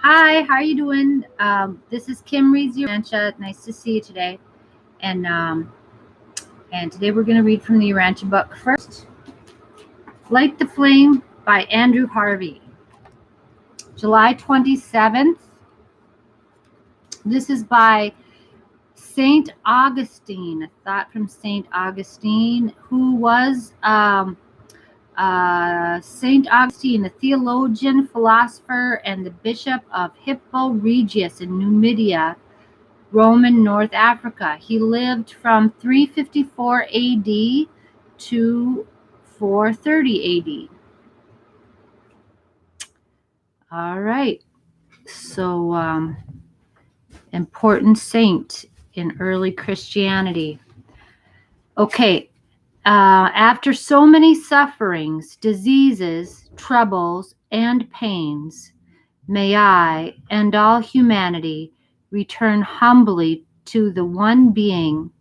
Hi, how are you doing? This is Kim Reads Urantia. Nice to see you today. And today we're going to read from the Urantia book. First, Light the Flame by Andrew Harvey. July 27th. This is by Saint Augustine. A thought from Saint Augustine, who was Saint Augustine, a theologian, philosopher, and the bishop of Hippo Regius in Numidia, Roman North Africa. He lived from 354 AD to 430 AD. All right. So, important saint in early Christianity. Okay. After so many sufferings, diseases, troubles, and pains, may I and all humanity return humbly to the one being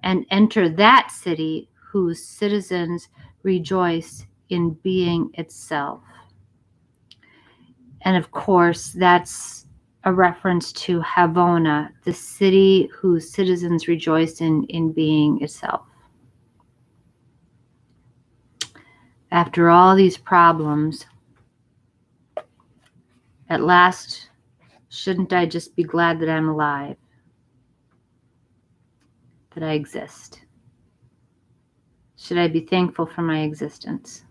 and enter that city whose citizens rejoice in being itself. And of course, that's a reference to Havona, the city whose citizens rejoice in being itself. After all these problems, at last, shouldn't I just be glad that I'm alive, that I exist? Should I be thankful for my existence?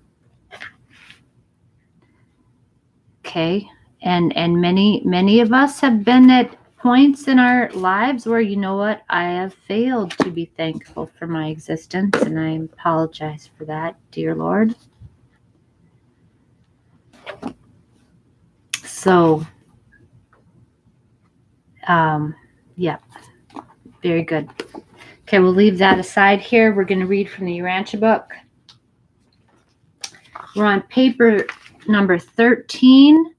Okay. And many of us have been at points in our lives where, you know what, I have failed to be thankful for my existence, and I apologize for that, dear Lord. So, yeah, very good. Okay, we'll leave that aside here. We're going to read from the Urantia book. We're on paper number 13.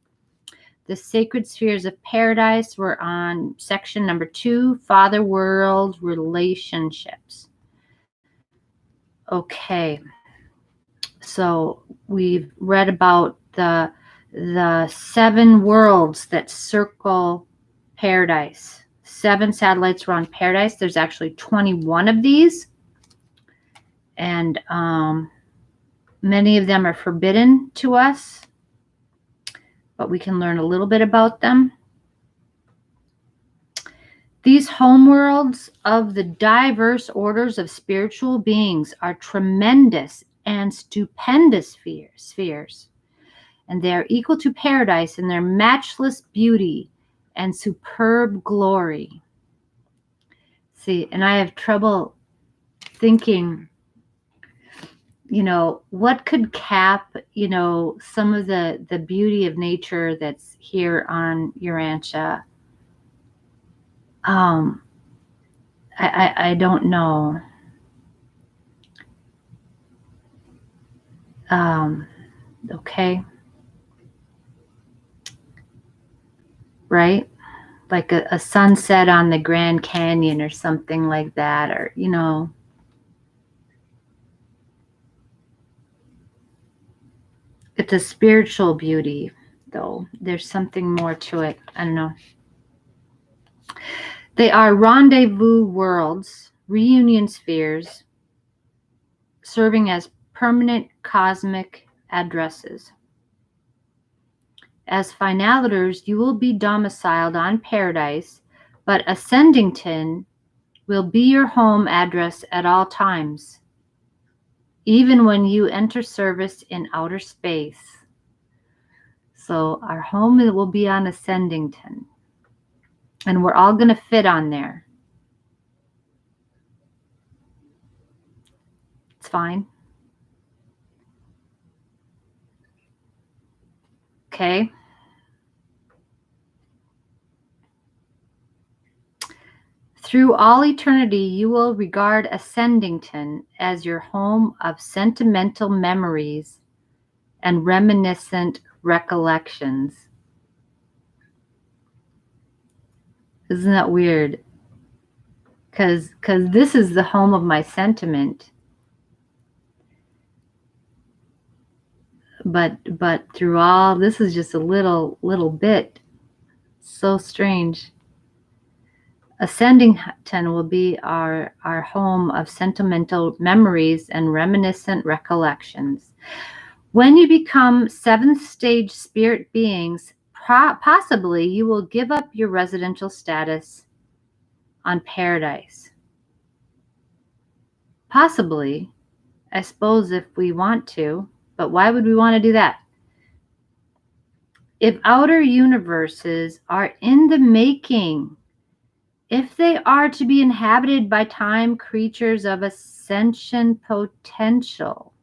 The Sacred Spheres of Paradise. We're on section number 2, Father-World Relationships. Okay, so we've read about the 7 worlds that circle paradise. 7 satellites around paradise. There's actually 21 of these, and many of them are forbidden to us, but we can learn a little bit about them. These homeworlds of the diverse orders of spiritual beings are tremendous and stupendous spheres, and they are equal to paradise in their matchless beauty and superb glory. See, and I have trouble thinking, what could cap, some of the beauty of nature that's here on Urantia. I don't know. Okay. Right? Like a sunset on the Grand Canyon or something like that, or, it's a spiritual beauty, though. There's something more to it. I don't know. They are rendezvous worlds, reunion spheres, serving as permanent cosmic addresses. As finalators, you will be domiciled on paradise, but Ascendington will be your home address at all times, even when you enter service in outer space. So our home will be on Ascendington, and we're all going to fit on there. It's fine. Okay. Through all eternity, you will regard Ascendington as your home of sentimental memories and reminiscent recollections. Isn't that weird? Because this is the home of my sentiment. But through all, this is just a little bit So strange. Ascending 10 will be our home of sentimental memories and reminiscent recollections. When you become seventh stage spirit beings, possibly you will give up your residential status on paradise. Possibly, I suppose, if we want to, but why would we want to do that? If outer universes are in the making, if they are to be inhabited by time creatures of ascension potential,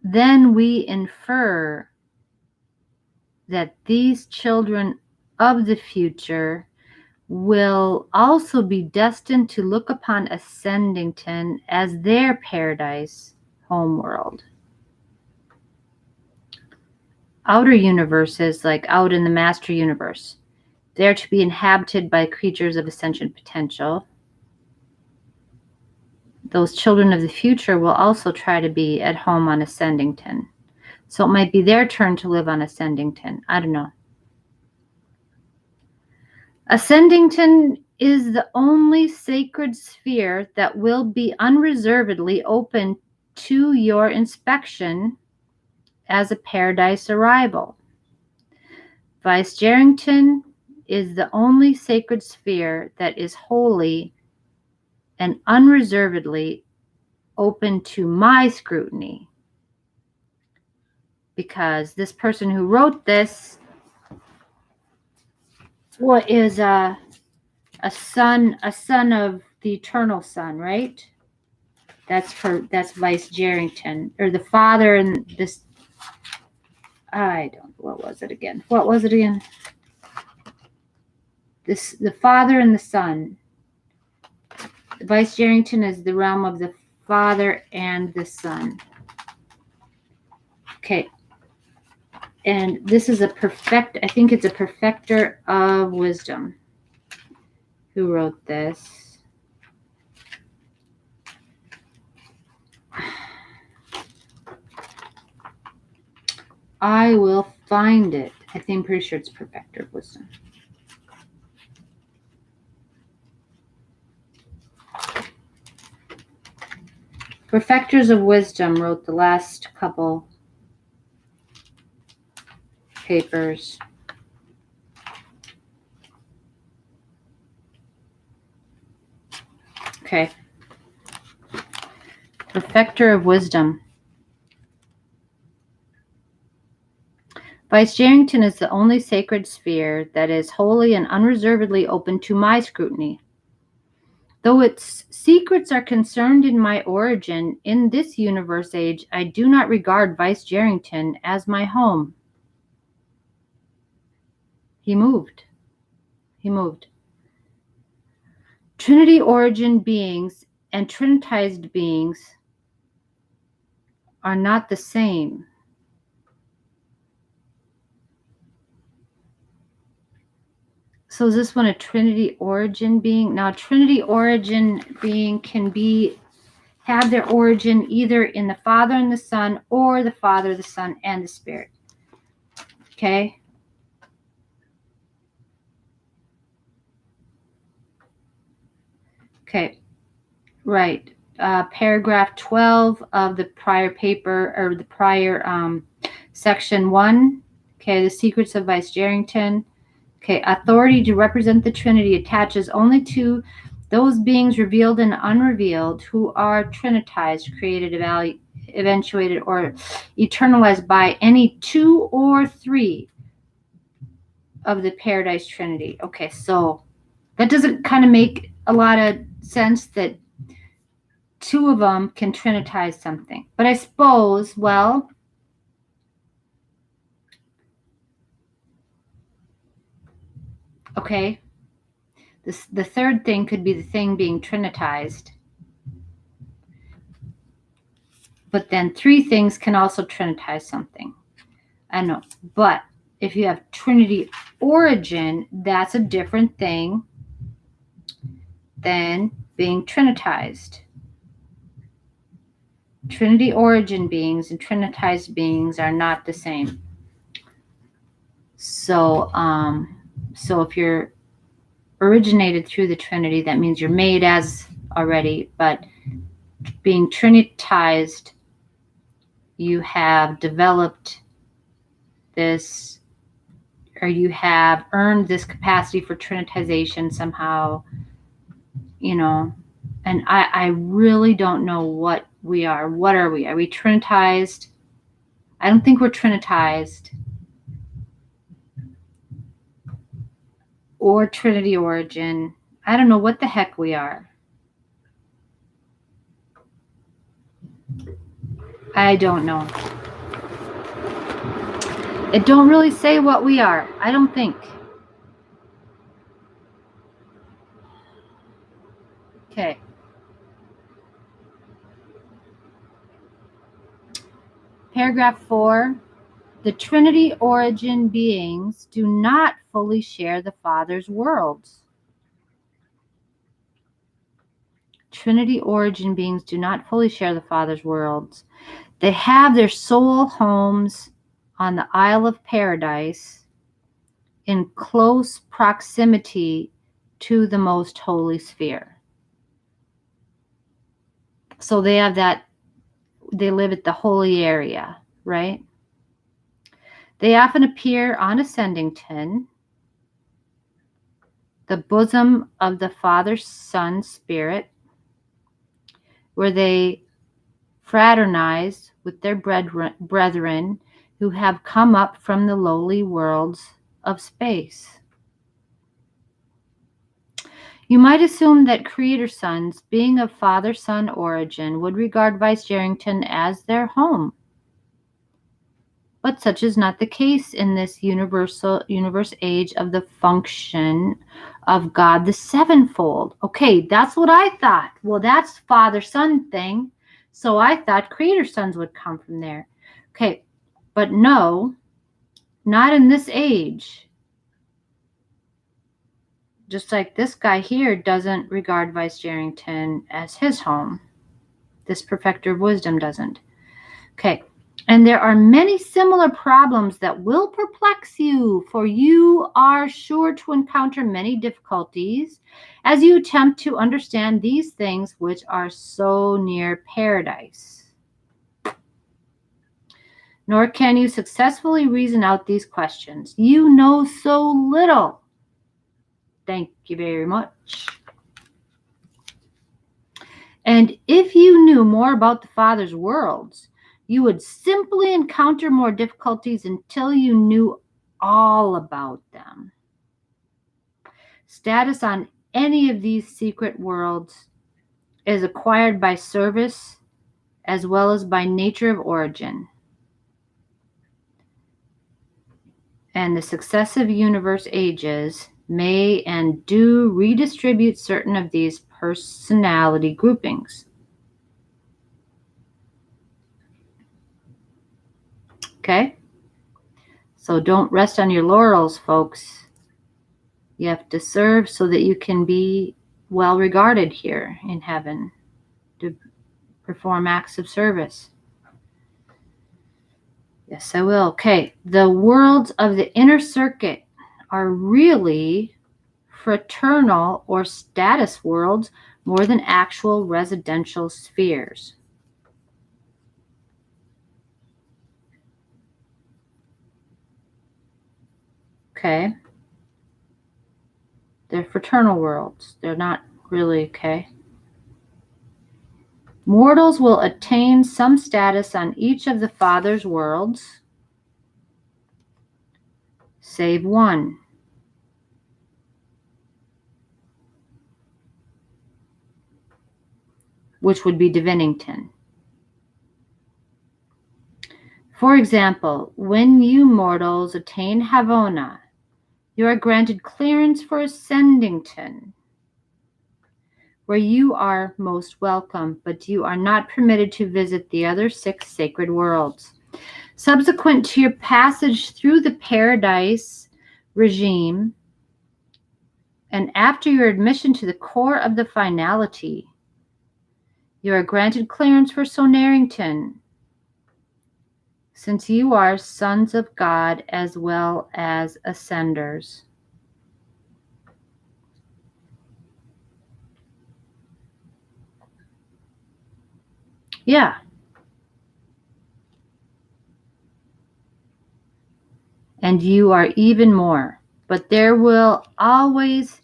then we infer that these children of the future will also be destined to look upon Ascendington as their paradise homeworld. Outer universes, like out in the master universe, they're to be inhabited by creatures of ascension potential. Those children of the future will also try to be at home on Ascendington. So it might be their turn to live on Ascendington. I don't know. Ascendington is the only sacred sphere that will be unreservedly open to your inspection as a paradise arrival. Vicegerrington is the only sacred sphere that is wholly and unreservedly open to my scrutiny. Because this person who wrote this is a son of the eternal Son, right? That's Vicegerrington, or the father in this. What was it again? The father and the son. Vicegerrington is the realm of the father and the son. Okay. And this is I think it's a perfecter of wisdom who wrote this. I will find it. I'm pretty sure it's perfecter of wisdom. Perfecters of Wisdom wrote the last couple papers. Okay. Perfecter of Wisdom. Vicegerrington is the only sacred sphere that is wholly and unreservedly open to my scrutiny. Though its secrets are concerned in my origin, in this universe age, I do not regard Vicegerrington as my home. He moved. Trinity origin beings and trinitized beings are not the same. So is this one a Trinity origin being? Now, a Trinity origin being can have their origin either in the Father and the Son, or the Father, the Son, and the Spirit. Okay? Okay. Right. Paragraph 12 of the prior paper, or the prior section 1. Okay, the secrets of Vicegerrington. Okay, authority to represent the Trinity attaches only to those beings revealed and unrevealed who are trinitized, created, eventuated, or eternalized by any two or three of the Paradise Trinity. Okay, so that doesn't kind of make a lot of sense that two of them can trinitize something. But I suppose, well, okay, the third thing could be the thing being trinitized. But then three things can also trinitize something. I know. But if you have Trinity origin, that's a different thing than being trinitized. Trinity origin beings and trinitized beings are not the same. So, so if you're originated through the Trinity, that means you're made as already, but being Trinitized, you have developed this, or you have earned this capacity for Trinitization somehow, and I really don't know what we are. What are we? Are we Trinitized? I don't think we're Trinitized or Trinity origin. I don't know what the heck we are. I don't know. It don't really say what we are, I don't think. Okay. Paragraph 4. The Trinity origin beings do not fully share the Father's worlds. Trinity origin beings do not fully share the Father's worlds. They have their soul homes on the Isle of Paradise in close proximity to the most holy sphere. So they have that, they live at the holy area, right? They often appear on Ascendington, the bosom of the Father, Son, Spirit, where they fraternize with their brethren who have come up from the lowly worlds of space. You might assume that Creator Sons, being of Father-Son origin, would regard Vicegerrington as their home. But such is not the case in this universe age of the function of God the sevenfold. Okay, that's what I thought. Well, that's Father-Son thing. So I thought Creator Sons would come from there. Okay, but no, not in this age. Just like this guy here doesn't regard Vicegerrington as his home. This perfecter of wisdom doesn't. Okay. And there are many similar problems that will perplex you, for you are sure to encounter many difficulties as you attempt to understand these things which are so near paradise. Nor can you successfully reason out these questions. You know so little. Thank you very much. And if you knew more about the Father's worlds, you would simply encounter more difficulties until you knew all about them. Status on any of these secret worlds is acquired by service as well as by nature of origin. And the successive universe ages may and do redistribute certain of these personality groupings. Okay? So don't rest on your laurels, folks. You have to serve so that you can be well regarded here in heaven, to perform acts of service. Yes, I will. Okay. The worlds of the inner circuit are really fraternal or status worlds more than actual residential spheres. Okay. They're fraternal worlds. They're not really, okay. Mortals will attain some status on each of the Father's worlds, save one. Which would be Divinington. For example, when you mortals attain Havona, you are granted clearance for Ascendington, where you are most welcome, but you are not permitted to visit the other 6 sacred worlds. Subsequent to your passage through the paradise regime, and after your admission to the core of the finality, you are granted clearance for Sonarington, since you are sons of God as well as ascenders. Yeah. And you are even more. But there will always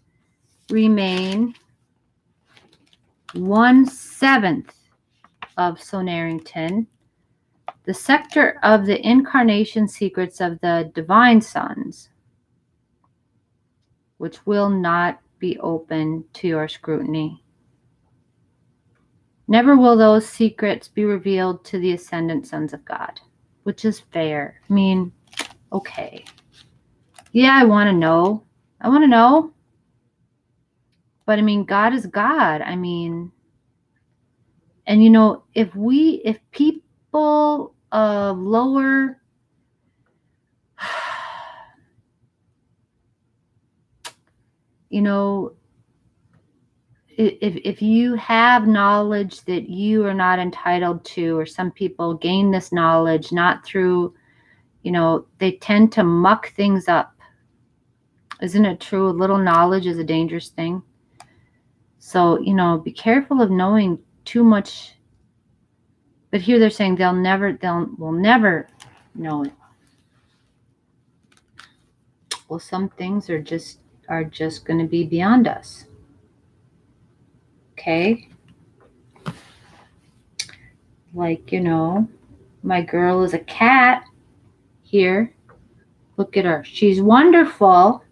remain 1/7 of Sonarrington, the sector of the incarnation secrets of the divine sons, which will not be open to your scrutiny. Never will those secrets be revealed to the ascendant sons of God, which is fair. I mean, okay. Yeah, I want to know. I want to know. But I mean, God is God. I mean, and you know, if people of lower, you know, if you have knowledge that you are not entitled to, or some people gain this knowledge not through, you know, they tend to muck things up. Isn't it true? A little knowledge is a dangerous thing. So, you know, be careful of knowing too much. But here they're saying we'll never know it. Well, some things are just going to be beyond us. Okay? Like, you know, my girl is a cat here. Look at her. She's wonderful,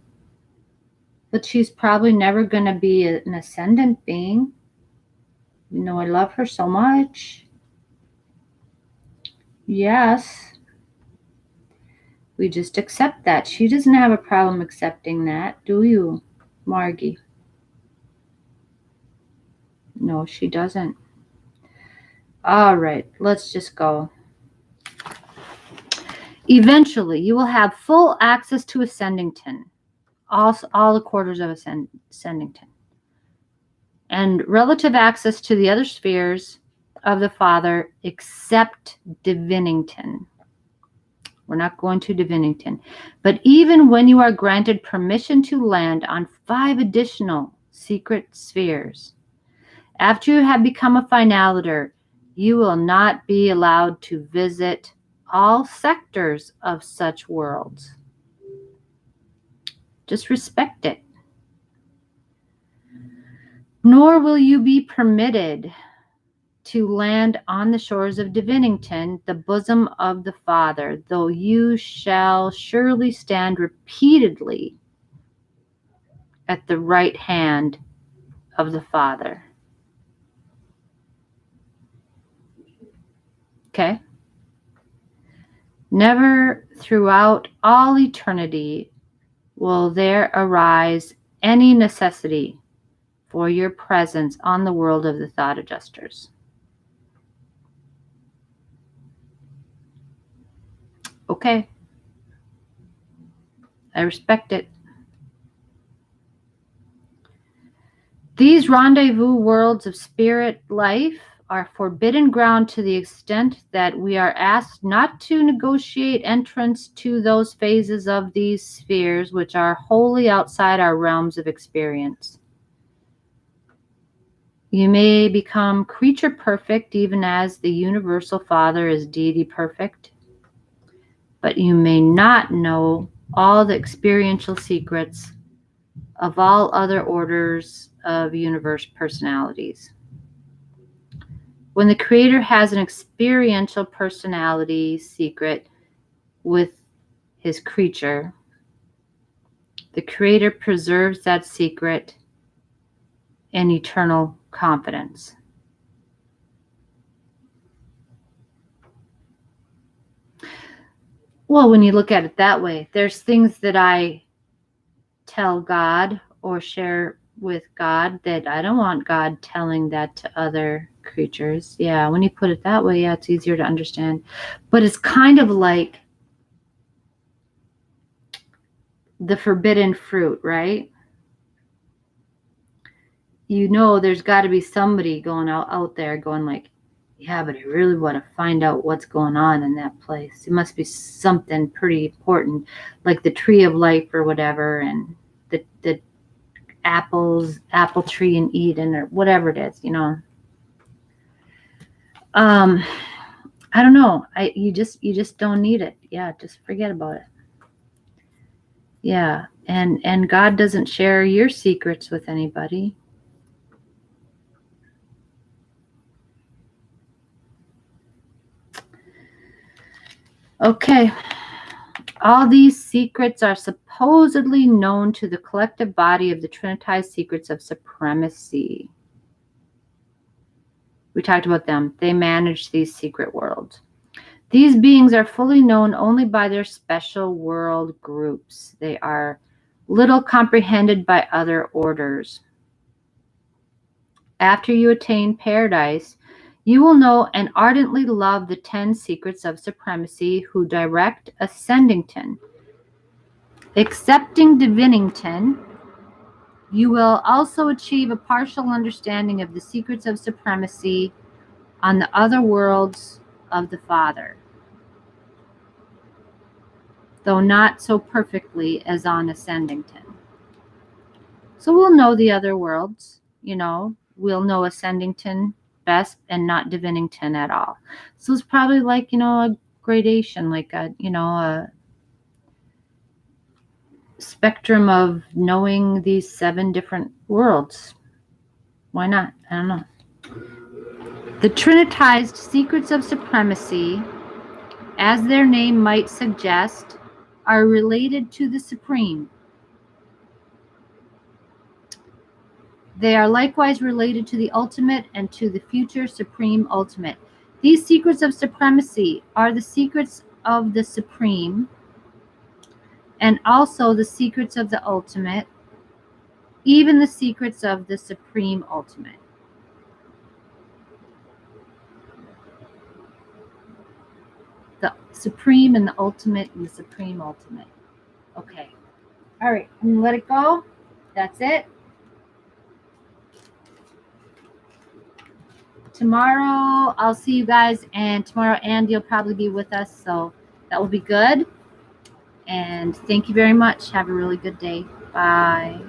but she's probably never going to be an ascendant being. You know, I love her so much. Yes. We just accept that. She doesn't have a problem accepting that, do you, Margie? No, she doesn't. All right, let's just go. Eventually, you will have full access to Ascendington, all the quarters of Ascendington, and relative access to the other spheres of the Father except Divinington. We're not going to Divinington. But even when you are granted permission to land on 5 additional secret spheres, after you have become a finaliter, you will not be allowed to visit all sectors of such worlds. Just respect it. Nor will you be permitted to land on the shores of Divinington, the bosom of the Father, though you shall surely stand repeatedly at the right hand of the Father. Okay? Never throughout all eternity will there arise any necessity for your presence on the world of the thought adjusters. Okay. I respect it. These rendezvous worlds of spirit life are forbidden ground to the extent that we are asked not to negotiate entrance to those phases of these spheres which are wholly outside our realms of experience. You may become creature perfect even as the universal Father is deity perfect, but you may not know all the experiential secrets of all other orders of universe personalities. When the Creator has an experiential personality secret with his creature, the Creator preserves that secret in eternal confidence. Well, when you look at it that way, there's things that I tell God or share with God that I don't want God telling that to other creatures. Yeah, when you put it that way, yeah, it's easier to understand. But it's kind of like the forbidden fruit, right? You know, there's got to be somebody going out there going like, Yeah, but I really want to find out what's going on in that place. It must be something pretty important, like the tree of life or whatever, and the apple tree in Eden or whatever it is, you know. Um, I don't know. You just don't need it. Yeah, just forget about it. Yeah, and God doesn't share your secrets with anybody. Okay. All these secrets are supposedly known to the collective body of the Trinitized secrets of supremacy. We talked about them. They manage these secret worlds. These beings are fully known only by their special world groups. They are little comprehended by other orders. After you attain paradise, you will know and ardently love the 10 secrets of supremacy who direct Ascendington. Accepting Divinington, you will also achieve a partial understanding of the secrets of supremacy on the other worlds of the Father, though not so perfectly as on Ascendington. So we'll know the other worlds, you know, we'll know Ascendington best and not Divinington at all. So it's probably like, you know, a gradation, like a, you know, a spectrum of knowing these 7 different worlds. Why not? I don't know. The Trinitized secrets of supremacy, as their name might suggest, are related to the Supreme. They are likewise related to the ultimate and to the future Supreme Ultimate. These secrets of supremacy are the secrets of the Supreme and also the secrets of the ultimate, even the secrets of the Supreme Ultimate. The Supreme and the Ultimate and the Supreme Ultimate. Okay. All right. I'm going to let it go. That's it. Tomorrow, I'll see you guys. And tomorrow, Andy will probably be with us. So that will be good. And thank you very much. Have a really good day. Bye.